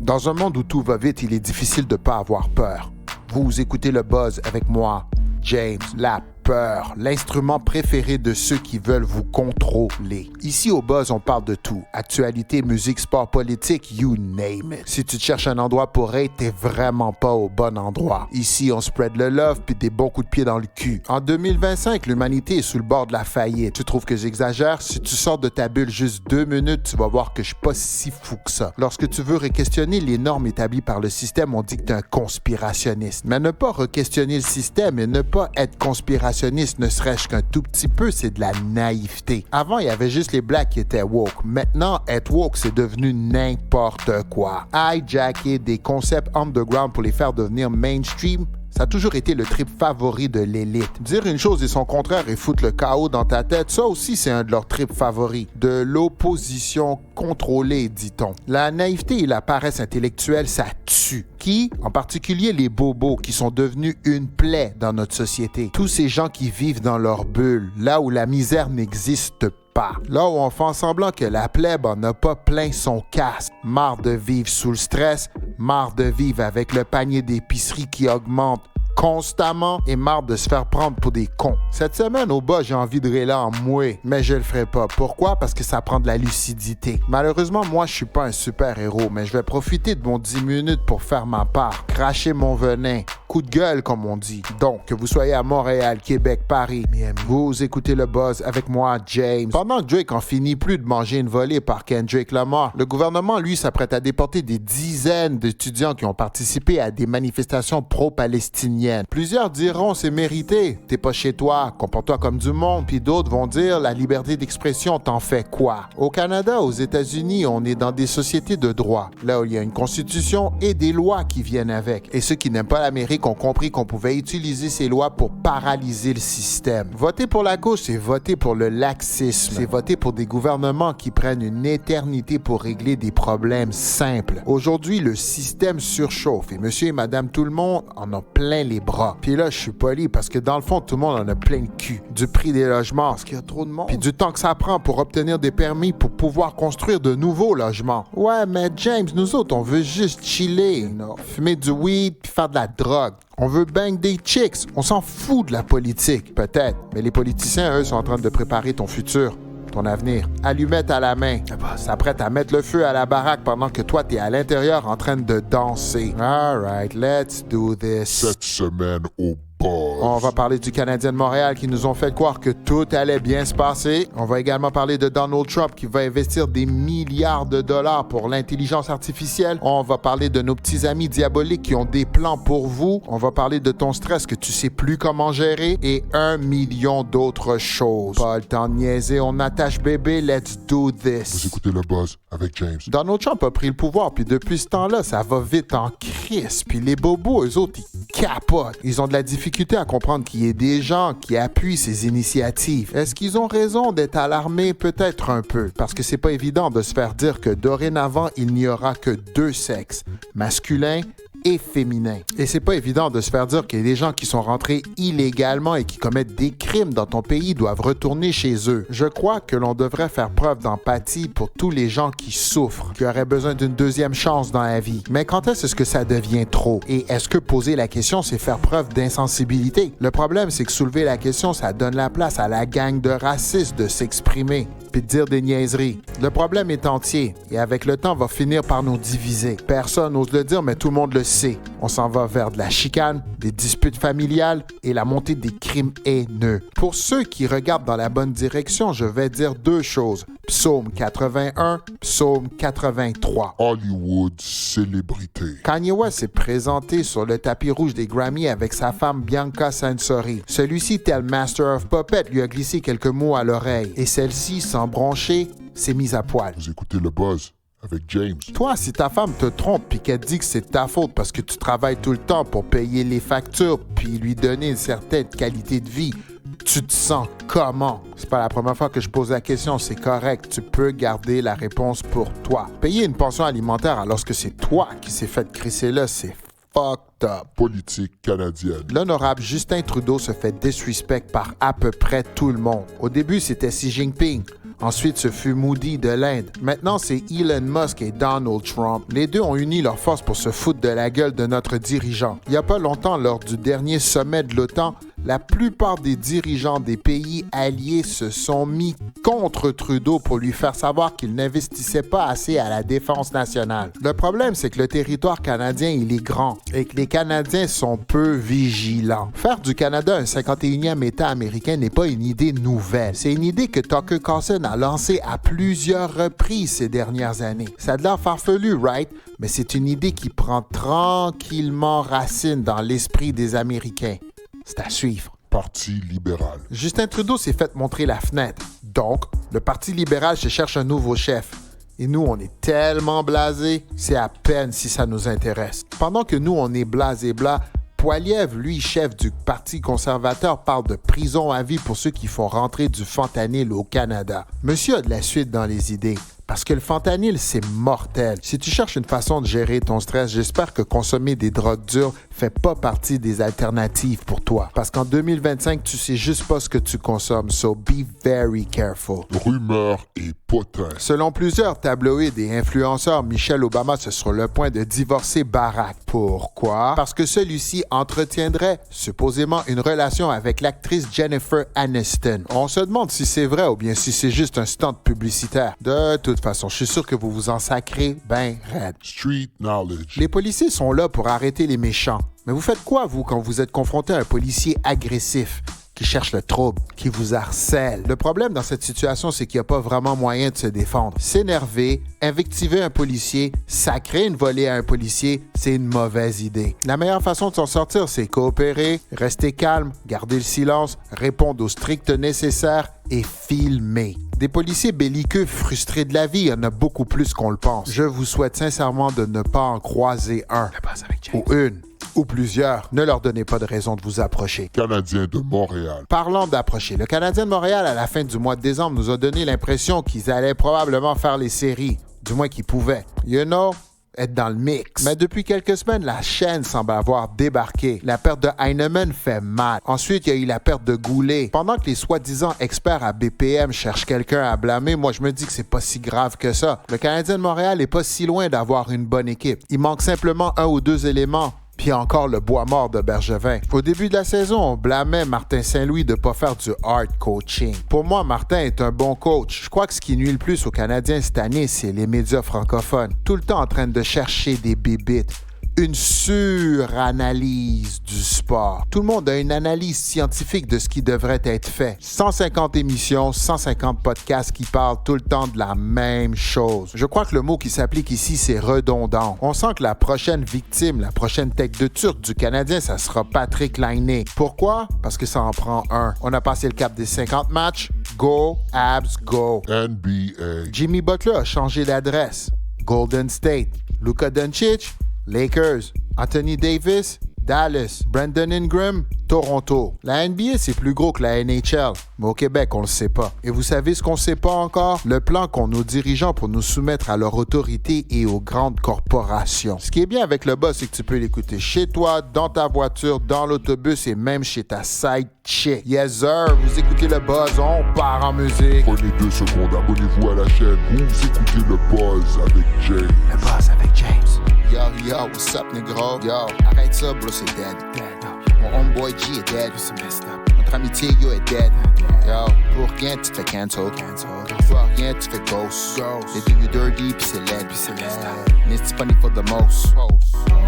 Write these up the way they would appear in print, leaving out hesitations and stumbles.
Dans un monde où tout va vite, il est difficile de ne pas avoir peur. Vous écoutez le Buzz avec moi, James, la peur, l'instrument préféré de ceux qui veulent vous contrôler. Ici au Buzz, on parle de tout. Actualité, musique, sport, politique, you name it. Si tu te cherches un endroit pour être, t'es vraiment pas au bon endroit. Ici, on spread le love puis des bons coups de pied dans le cul. En 2025, l'humanité est sous le bord de la faillite. Tu trouves que j'exagère? Si tu sors de ta bulle juste 2 minutes, tu vas voir que je suis pas si fou que ça. Lorsque tu veux re-questionner les normes établies par le système, on dit que t'es un conspirationniste. Mais ne pas re-questionner le système et ne pas être conspirationniste, ne serait-ce qu'un tout petit peu, c'est de la naïveté. Avant, il y avait juste les blacks qui étaient woke. Maintenant, être woke, c'est devenu n'importe quoi. Hijacker des concepts underground pour les faire devenir mainstream, ça a toujours été le trip favori de l'élite. Dire une chose et son contraire et foutre le chaos dans ta tête, ça aussi c'est un de leurs trips favoris. De l'opposition contrôlée, dit-on. La naïveté et la paresse intellectuelle, ça tue. Qui? En particulier les bobos qui sont devenus une plaie dans notre société. Tous ces gens qui vivent dans leur bulle, là où la misère n'existe pas. Là où on fait semblant que la plèbe en a pas plein son casque. Marre de vivre sous le stress, marre de vivre avec le panier d'épicerie qui augmente constamment et marre de se faire prendre pour des cons. Cette semaine, au bas, j'ai envie de rêler en mouet, mais je le ferai pas. Pourquoi? Parce que ça prend de la lucidité. Malheureusement, moi, je suis pas un super-héros, mais je vais profiter de mon 10 minutes pour faire ma part, cracher mon venin, coup de gueule, comme on dit. Donc, que vous soyez à Montréal, Québec, Paris, Miami, vous écoutez le Buzz avec moi, James. Pendant que Drake en finit plus de manger une volée par Kendrick Lamar, le gouvernement, lui, s'apprête à déporter des dizaines d'étudiants qui ont participé à des manifestations pro-palestiniennes. Plusieurs diront c'est mérité, t'es pas chez toi, comporte-toi comme du monde, puis d'autres vont dire la liberté d'expression, t'en fais quoi? Au Canada, aux États-Unis, on est dans des sociétés de droit, là où il y a une constitution et des lois qui viennent avec. Et ceux qui n'aiment pas l'Amérique ont compris qu'on pouvait utiliser ces lois pour paralyser le système. Voter pour la gauche, c'est voter pour le laxisme. C'est voter pour des gouvernements qui prennent une éternité pour régler des problèmes simples. Aujourd'hui, le système surchauffe et monsieur et madame tout le monde en ont plein les bras. Puis là, je suis poli parce que dans le fond, tout le monde en a plein le cul. Du prix des logements, parce qu'il y a trop de monde. Puis du temps que ça prend pour obtenir des permis pour pouvoir construire de nouveaux logements. Ouais, mais James, nous autres, on veut juste chiller. Fumer du weed puis faire de la drogue. On veut bang des chicks. On s'en fout de la politique, peut-être. Mais les politiciens, eux, sont en train de préparer ton futur. Ton avenir. Allumette à la main. S'apprête à mettre le feu à la baraque pendant que toi, t'es à l'intérieur en train de danser. Alright, let's do this. Cette semaine au Buzz. On va parler du Canadien de Montréal qui nous ont fait croire que tout allait bien se passer. On va également parler de Donald Trump qui va investir des milliards de dollars pour l'intelligence artificielle. On va parler de nos petits amis diaboliques qui ont des plans pour vous. On va parler de ton stress que tu sais plus comment gérer et 1 million d'autres choses. Pas le temps de niaiser, on attache bébé, let's do this. Vous écoutez le Buzz avec James. Donald Trump a pris le pouvoir, puis depuis ce temps-là, ça va vite en crise. Puis les bobos, eux autres, ils capotent. Ils ont de la difficulté à comprendre qu'il y ait des gens qui appuient ces initiatives. Est-ce qu'ils ont raison d'être alarmés? Peut-être un peu, parce que c'est pas évident de se faire dire que dorénavant, il n'y aura que 2 sexes, masculin et féminin. Et c'est pas évident de se faire dire que les gens qui sont rentrés illégalement et qui commettent des crimes dans ton pays doivent retourner chez eux. Je crois que l'on devrait faire preuve d'empathie pour tous les gens qui souffrent, qui auraient besoin d'une deuxième chance dans la vie. Mais quand est-ce que ça devient trop? Et est-ce que poser la question, c'est faire preuve d'insensibilité? Le problème, c'est que soulever la question, ça donne la place à la gang de racistes de s'exprimer puis de dire des niaiseries. Le problème est entier et avec le temps, va finir par nous diviser. Personne n'ose le dire, mais tout le monde le sait. On s'en va vers de la chicane, des disputes familiales et la montée des crimes haineux. Pour ceux qui regardent dans la bonne direction, je vais dire 2 choses. Psaume 81, Psaume 83. Hollywood célébrité. Kanye West s'est présenté sur le tapis rouge des Grammy avec sa femme Bianca Censori. Celui-ci, tel Master of Puppet, lui a glissé quelques mots à l'oreille. Et celle-ci, sans broncher, s'est mise à poil. Vous écoutez le Buzz avec James. Toi, si ta femme te trompe puis qu'elle dit que c'est ta faute parce que tu travailles tout le temps pour payer les factures puis lui donner une certaine qualité de vie, tu te sens comment? C'est pas la première fois que je pose la question, c'est correct. Tu peux garder la réponse pour toi. Payer une pension alimentaire alors que c'est toi qui s'est fait crisser là, c'est fucked up. Politique canadienne. L'honorable Justin Trudeau se fait disrespect par à peu près tout le monde. Au début, c'était Xi Jinping. Ensuite, ce fut Modi de l'Inde. Maintenant, c'est Elon Musk et Donald Trump. Les deux ont uni leurs forces pour se foutre de la gueule de notre dirigeant. Il n'y a pas longtemps, lors du dernier sommet de l'OTAN, la plupart des dirigeants des pays alliés se sont mis contre Trudeau pour lui faire savoir qu'il n'investissait pas assez à la défense nationale. Le problème, c'est que le territoire canadien, il est grand et que les Canadiens sont peu vigilants. Faire du Canada un 51e État américain n'est pas une idée nouvelle. C'est une idée que Tucker Carlson a lancée à plusieurs reprises ces dernières années. Ça a de l'air farfelu, right? Mais c'est une idée qui prend tranquillement racine dans l'esprit des Américains. C'est à suivre. Parti libéral. Justin Trudeau s'est fait montrer la fenêtre. Donc, le Parti libéral se cherche un nouveau chef. Et nous, on est tellement blasés, c'est à peine si ça nous intéresse. Pendant que nous, on est blasés blas, Poilievre, lui, chef du Parti conservateur, parle de prison à vie pour ceux qui font rentrer du fentanyl au Canada. Monsieur a de la suite dans les idées. Parce que le fentanyl, c'est mortel. Si tu cherches une façon de gérer ton stress, j'espère que consommer des drogues dures fait pas partie des alternatives pour toi. Parce qu'en 2025, tu sais juste pas ce que tu consommes. So be very careful. Rumeur et potin. Selon plusieurs tabloïds et influenceurs, Michelle Obama serait sur le point de divorcer Barack. Pourquoi? Parce que celui-ci entretiendrait supposément une relation avec l'actrice Jennifer Aniston. On se demande si c'est vrai ou bien si c'est juste un stunt publicitaire. De toute façon, je suis sûr que vous vous en sacrez ben raide. Street knowledge. Les policiers sont là pour arrêter les méchants. Mais vous faites quoi, vous, quand vous êtes confronté à un policier agressif qui cherche le trouble, qui vous harcèle? Le problème dans cette situation, c'est qu'il n'y a pas vraiment moyen de se défendre. S'énerver, invectiver un policier, sacrer une volée à un policier, c'est une mauvaise idée. La meilleure façon de s'en sortir, c'est coopérer, rester calme, garder le silence, répondre au strict nécessaire et filmer. Des policiers belliqueux frustrés de la vie, il y en a beaucoup plus qu'on le pense. Je vous souhaite sincèrement de ne pas en croiser un, ou une, ou plusieurs. Ne leur donnez pas de raison de vous approcher. Canadien de Montréal. Parlant d'approcher, le Canadien de Montréal, à la fin du mois de décembre, nous a donné l'impression qu'ils allaient probablement faire les séries. Du moins qu'ils pouvaient. You know? Être dans le mix. Mais depuis quelques semaines, la chaîne semble avoir débarqué. La perte de Heinemann fait mal. Ensuite, il y a eu la perte de Goulet. Pendant que les soi-disant experts à BPM cherchent quelqu'un à blâmer, moi je me dis que c'est pas si grave que ça. Le Canadien de Montréal est pas si loin d'avoir une bonne équipe. Il manque simplement un ou deux éléments. Puis encore le bois mort de Bergevin. Au début de la saison, on blâmait Martin Saint-Louis de ne pas faire du hard coaching. Pour moi, Martin est un bon coach. Je crois que ce qui nuit le plus aux Canadiens cette année, c'est les médias francophones. Tout le temps en train de chercher des bébites. Une suranalyse du sport. Tout le monde a une analyse scientifique de ce qui devrait être fait. 150 émissions, 150 podcasts qui parlent tout le temps de la même chose. Je crois que le mot qui s'applique ici, c'est redondant. On sent que la prochaine victime, la prochaine tête de turc du Canadien, ça sera Patrick Laine. Pourquoi? Parce que ça en prend un. On a passé le cap des 50 matchs. Go, Abs, go. NBA. Jimmy Butler a changé d'adresse. Golden State. Luka Doncic, Lakers. Anthony Davis, Dallas. Brandon Ingram, Toronto. La NBA, c'est plus gros que la NHL. Mais au Québec, on le sait pas. Et vous savez ce qu'on sait pas encore? Le plan qu'ont nos dirigeants pour nous soumettre à leur autorité et aux grandes corporations. Ce qui est bien avec le Buzz, c'est que tu peux l'écouter chez toi, dans ta voiture, dans l'autobus et même chez ta side chick. Yes, sir. Vous écoutez le Buzz, on part en musique. Prenez 2 secondes, abonnez-vous à la chaîne. Vous écoutez le Buzz avec James. Le Buzz avec James. Yo, yo, what's up, négro? Yo, arrête ça, bro, c'est dead. Mon homeboy G est dead. Notre amitié, yo, est dead. Yo, pour rien, tu te fais cancel. Pour rien, tu fais ghost. Les deux, you dirty, pis c'est laid. N'est-ce pas ni for the most?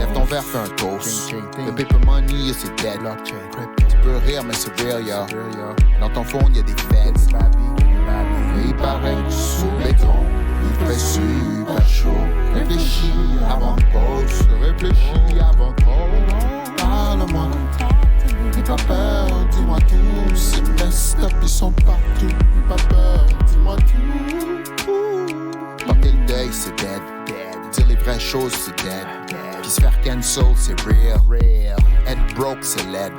Lève ton verre, fais un toast. Le paper money, yo, c'est dead. Tu peux rire, mais c'est real, yo. Dans ton phone, y'a des feds. Mais il paraît que sous béton, il fait super chaud. Réfléchis avant de pause. Réfléchis avant de pause. Parle-moi. N'aie pas peur, dis-moi tout. Ces messed up, ils sont partout. N'aie pas peur, dis-moi tout. Porter le deuil, c'est dead. Dire les vraies choses, c'est dead. Puis se faire cancel, c'est real. Être broke, c'est laid.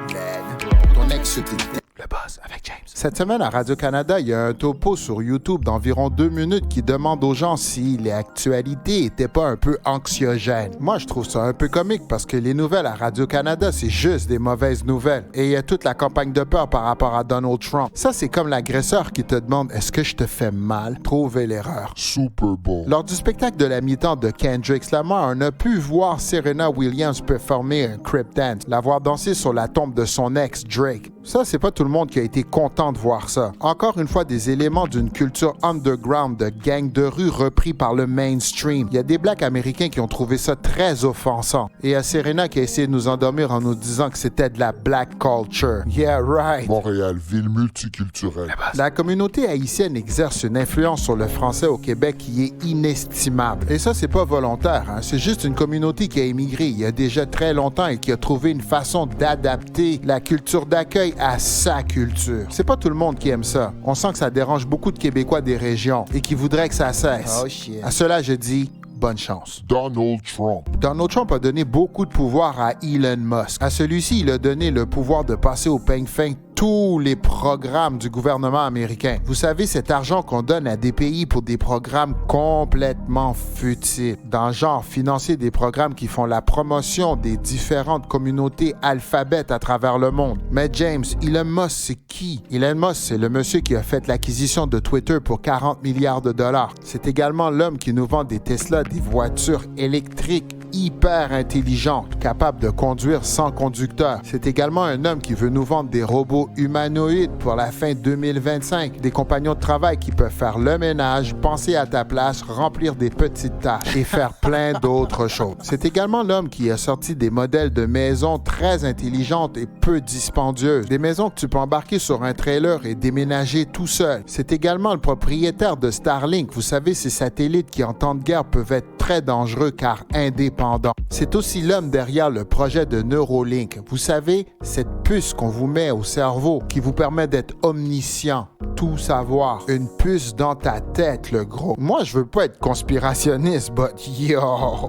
Ton ex, t'es dead. Le Buzz avec James. Cette semaine à Radio-Canada, il y a un topo sur YouTube d'environ 2 minutes qui demande aux gens si les actualités n'étaient pas un peu anxiogènes. Moi, je trouve ça un peu comique parce que les nouvelles à Radio-Canada, c'est juste des mauvaises nouvelles. Et il y a toute la campagne de peur par rapport à Donald Trump. Ça, c'est comme l'agresseur qui te demande « Est-ce que je te fais mal? » Trouvez l'erreur. Super Bowl. Lors du spectacle de la mi-temps de Kendrick Lamar, on a pu voir Serena Williams performer un crip dance, la voir danser sur la tombe de son ex Drake. Ça, c'est pas tout le monde qui a été content de voir ça. Encore une fois, des éléments d'une culture underground de gang de rue repris par le mainstream. Il y a des blacks américains qui ont trouvé ça très offensant. Et il y a Serena qui a essayé de nous endormir en nous disant que c'était de la black culture. Yeah, right. Montréal, ville multiculturelle. La communauté haïtienne exerce une influence sur le français au Québec qui est inestimable. Et ça, c'est pas volontaire, hein? C'est juste une communauté qui a émigré il y a déjà très longtemps et qui a trouvé une façon d'adapter la culture d'accueil à sa culture. C'est pas tout le monde qui aime ça. On sent que ça dérange beaucoup de Québécois des régions et qui voudraient que ça cesse. Oh shit. À cela, je dis bonne chance. Donald Trump. Donald Trump a donné beaucoup de pouvoir à Elon Musk. À celui-ci, il a donné le pouvoir de passer au peigne fin tous les programmes du gouvernement américain. Vous savez, cet argent qu'on donne à des pays pour des programmes complètement futiles, dans le genre financer des programmes qui font la promotion des différentes communautés alphabètes à travers le monde. Mais James, Elon Musk, c'est qui? Elon Musk, c'est le monsieur qui a fait l'acquisition de Twitter pour 40 milliards de dollars. C'est également l'homme qui nous vend des Tesla, des voitures électriques hyper intelligentes, capables de conduire sans conducteur. C'est également un homme qui veut nous vendre des robots humanoïdes pour la fin 2025, des compagnons de travail qui peuvent faire le ménage, penser à ta place, remplir des petites tâches et faire plein d'autres choses. C'est également l'homme qui a sorti des modèles de maisons très intelligentes et peu dispendieuses, des maisons que tu peux embarquer sur un trailer et déménager tout seul. C'est également le propriétaire de Starlink. Vous savez, ces satellites qui en temps de guerre peuvent être très dangereux car indépendants. C'est aussi l'homme derrière le projet de Neuralink. Vous savez, cette puce qu'on vous met au cerveau qui vous permet d'être omniscient, tout savoir. Une puce dans ta tête, le gros. Moi, je veux pas être conspirationniste, but yo!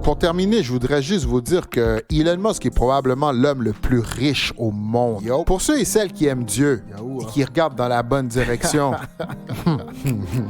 Pour terminer, je voudrais juste vous dire que Elon Musk est probablement l'homme le plus riche au monde. Yo. Pour ceux et celles qui aiment Dieu et qui regardent dans la bonne direction.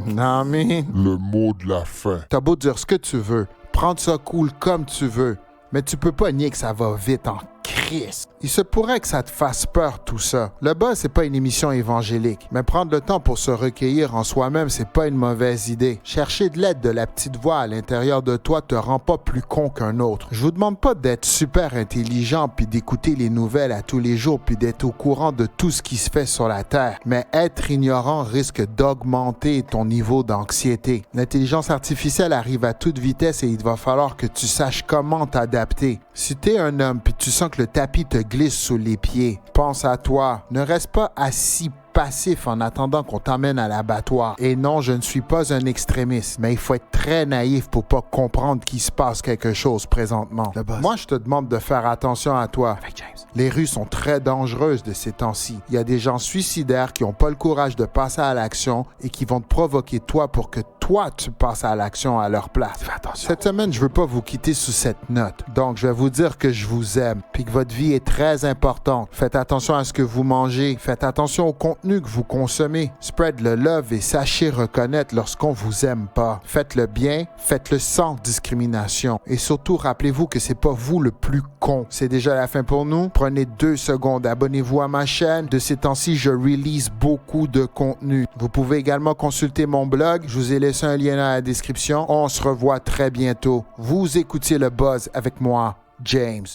Non, mais... Le mot de la fin. T'as beau dire ce que tu veux, prendre ça cool comme tu veux, mais tu peux pas nier que ça va vite en Christ. Il se pourrait que ça te fasse peur tout ça. Le Buzz, c'est pas une émission évangélique, mais prendre le temps pour se recueillir en soi-même, c'est pas une mauvaise idée. Chercher de l'aide de la petite voix à l'intérieur de toi te rend pas plus con qu'un autre. Je vous demande pas d'être super intelligent puis d'écouter les nouvelles à tous les jours puis d'être au courant de tout ce qui se fait sur la Terre, mais être ignorant risque d'augmenter ton niveau d'anxiété. L'intelligence artificielle arrive à toute vitesse et il va falloir que tu saches comment t'adapter. Si t'es un homme puis tu sens que le tapis te glisse sous les pieds, pense à toi. Ne reste pas assis passif en attendant qu'on t'emmène à l'abattoir. Et non, je ne suis pas un extrémiste, mais il faut être très naïf pour pas comprendre qu'il se passe quelque chose présentement. Moi, je te demande de faire attention à toi. Avec James. Les rues sont très dangereuses de ces temps-ci. Il y a des gens suicidaires qui n'ont pas le courage de passer à l'action et qui vont te provoquer toi pour que toi, tu passes à l'action à leur place. Fais attention. Cette semaine, je veux pas vous quitter sous cette note. Donc, je vais vous dire que je vous aime, puis que votre vie est très importante. Faites attention à ce que vous mangez. Faites attention au contenu que vous consommez. Spread le love et sachez reconnaître lorsqu'on vous aime pas. Faites-le bien, faites-le sans discrimination. Et surtout, rappelez-vous que c'est pas vous le plus con. C'est déjà la fin pour nous. Prenez 2 secondes. Abonnez-vous à ma chaîne. De ces temps-ci, je release beaucoup de contenu. Vous pouvez également consulter mon blog. Je vous ai laissé un lien dans la description. On se revoit très bientôt. Vous écoutiez le Buzz avec moi, James.